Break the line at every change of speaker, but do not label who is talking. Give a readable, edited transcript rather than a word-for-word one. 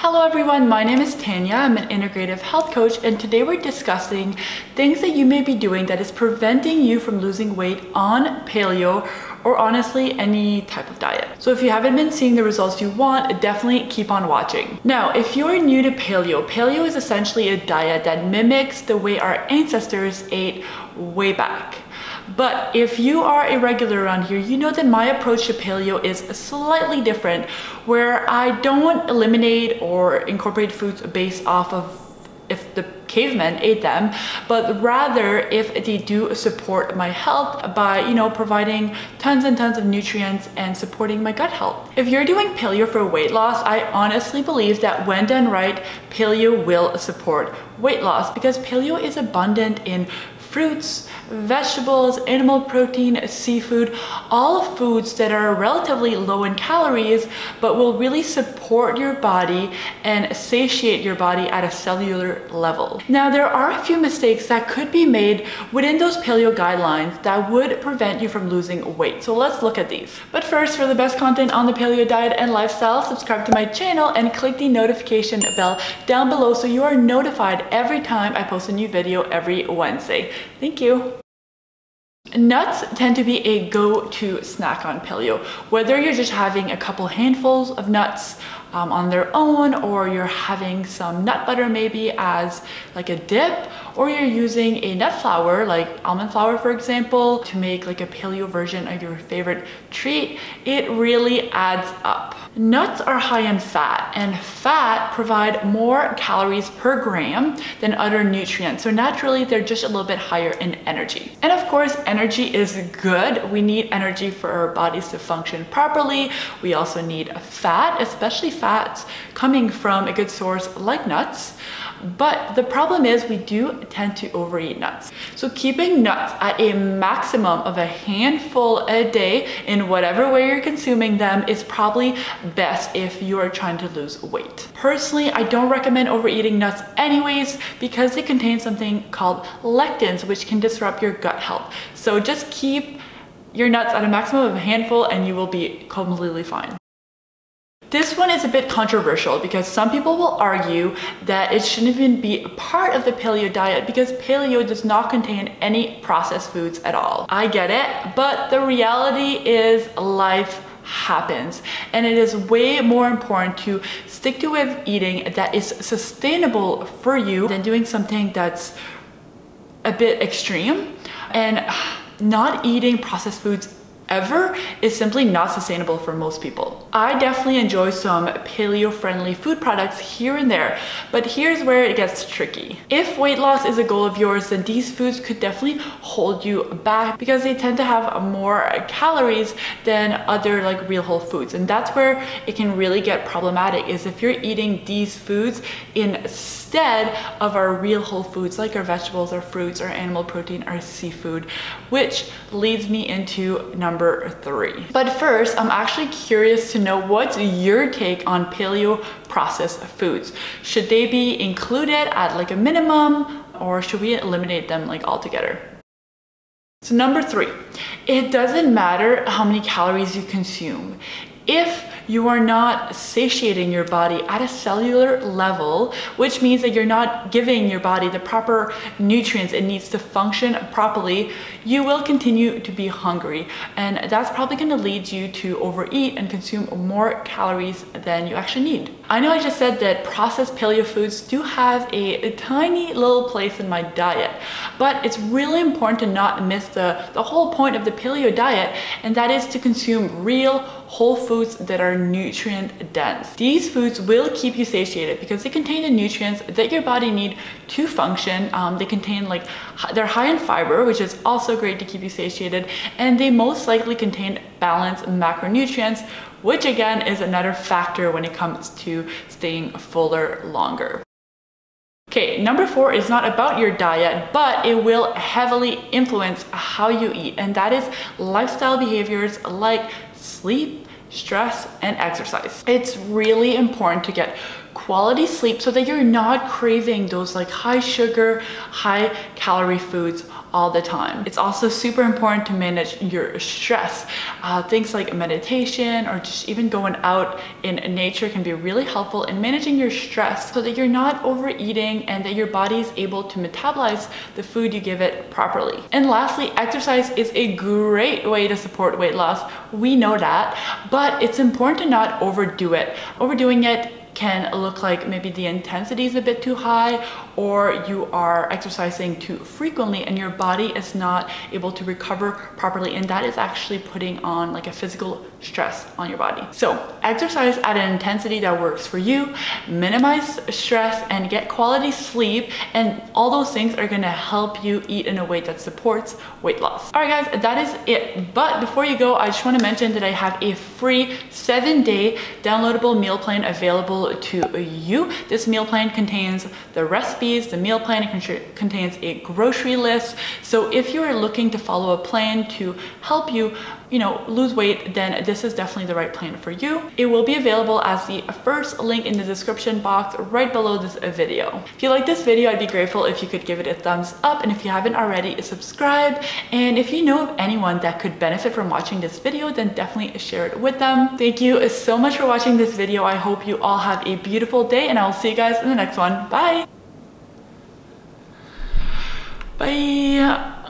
Hello everyone, my name is Tanya. I'm an integrative health coach, and today we're discussing things that you may be doing that is preventing you from losing weight on paleo or honestly any type of diet. So if you haven't been seeing the results you want, definitely keep on watching. Now, if you're new to paleo is essentially a diet that mimics the way our ancestors ate way back. But if you are a regular around here, you know that my approach to paleo is slightly different, where I don't eliminate or incorporate foods based off of if the cavemen ate them, but rather if they do support my health by, providing tons and tons of nutrients and supporting my gut health. If you're doing paleo for weight loss, I honestly believe that when done right, paleo will support weight loss because paleo is abundant in fruits, vegetables, animal protein, seafood, all foods that are relatively low in calories, but will really support your body and satiate your body at a cellular level. Now, there are a few mistakes that could be made within those paleo guidelines that would prevent you from losing weight. So let's look at these. But first, for the best content on the paleo diet and lifestyle, subscribe to my channel and click the notification bell down below so you are notified every time I post a new video every Wednesday. Thank you. Nuts tend to be a go-to snack on paleo, whether you're just having a couple handfuls of nuts on their own, or you're having some nut butter maybe as like a dip, or you're using a nut flour like almond flour, for example, to make like a paleo version of your favorite treat. It really adds up. Nuts are high in fat, and fat provide more calories per gram than other nutrients. So naturally, they're just a little bit higher in energy. And of course, energy is good. We need energy for our bodies to function properly. We also need fat, especially fats coming from a good source like nuts. But the problem is we do tend to overeat nuts. So keeping nuts at a maximum of a handful a day in whatever way you're consuming them is probably best if you are trying to lose weight. Personally, I don't recommend overeating nuts anyways because they contain something called lectins, which can disrupt your gut health. So just keep your nuts at a maximum of a handful and you will be completely fine. This one is a bit controversial because some people will argue that it shouldn't even be a part of the paleo diet because paleo does not contain any processed foods at all. I get it, but the reality is life happens, and it is way more important to stick to a way of eating that is sustainable for you than doing something that's a bit extreme. And not eating processed foods ever is simply not sustainable for most people. I definitely enjoy some paleo-friendly food products here and there, but here's where it gets tricky. If weight loss is a goal of yours, then these foods could definitely hold you back because they tend to have more calories than other like real whole foods. And that's where it can really get problematic, is if you're eating these foods instead of our real whole foods like our vegetables, our fruits, our animal protein, our seafood, which leads me into number 3. But first, I'm actually curious to know what's your take on paleo processed foods. Should they be included at like a minimum, or should we eliminate them like altogether? So number 3, it doesn't matter how many calories you consume. If you are not satiating your body at a cellular level, which means that you're not giving your body the proper nutrients it needs to function properly, you will continue to be hungry. And that's probably going to lead you to overeat and consume more calories than you actually need. I know I just said that processed paleo foods do have a tiny little place in my diet, but it's really important to not miss the whole point of the paleo diet, and that is to consume real whole foods that are nutrient dense. These foods will keep you satiated because they contain the nutrients that your body needs to function. They contain they're high in fiber, which is also great to keep you satiated, and they most likely contain balanced macronutrients, which again is another factor when it comes to staying fuller longer. Okay, number 4 is not about your diet, but it will heavily influence how you eat, and that is lifestyle behaviors like sleep, stress, and exercise. It's really important to get quality sleep so that you're not craving those like high sugar, high calorie foods all the time. It's also super important to manage your stress. Things like meditation or just even going out in nature can be really helpful in managing your stress so that you're not overeating and that your body is able to metabolize the food you give it properly. And lastly, exercise is a great way to support weight loss. We know that, but it's important to not overdo it. Overdoing it can look like maybe the intensity is a bit too high, or you are exercising too frequently and your body is not able to recover properly, and that is actually putting on like a physical stress on your body. So exercise at an intensity that works for you, minimize stress, and get quality sleep, and all those things are gonna help you eat in a way that supports weight loss. All right guys, that is it. But before you go, I just want to mention that I have a free 7-day downloadable meal plan available to you. This meal plan contains the recipes, the meal plan contains a grocery list. So if you are looking to follow a plan to help you, lose weight, then this is definitely the right plan for you. It will be available as the first link in the description box right below this video. If you like this video, I'd be grateful if you could give it a thumbs up, and if you haven't already, subscribe. And if you know of anyone that could benefit from watching this video, then definitely share it with them. Thank you so much for watching this video. I hope you all have a beautiful day, and I will see you guys in the next one. Bye. Bye.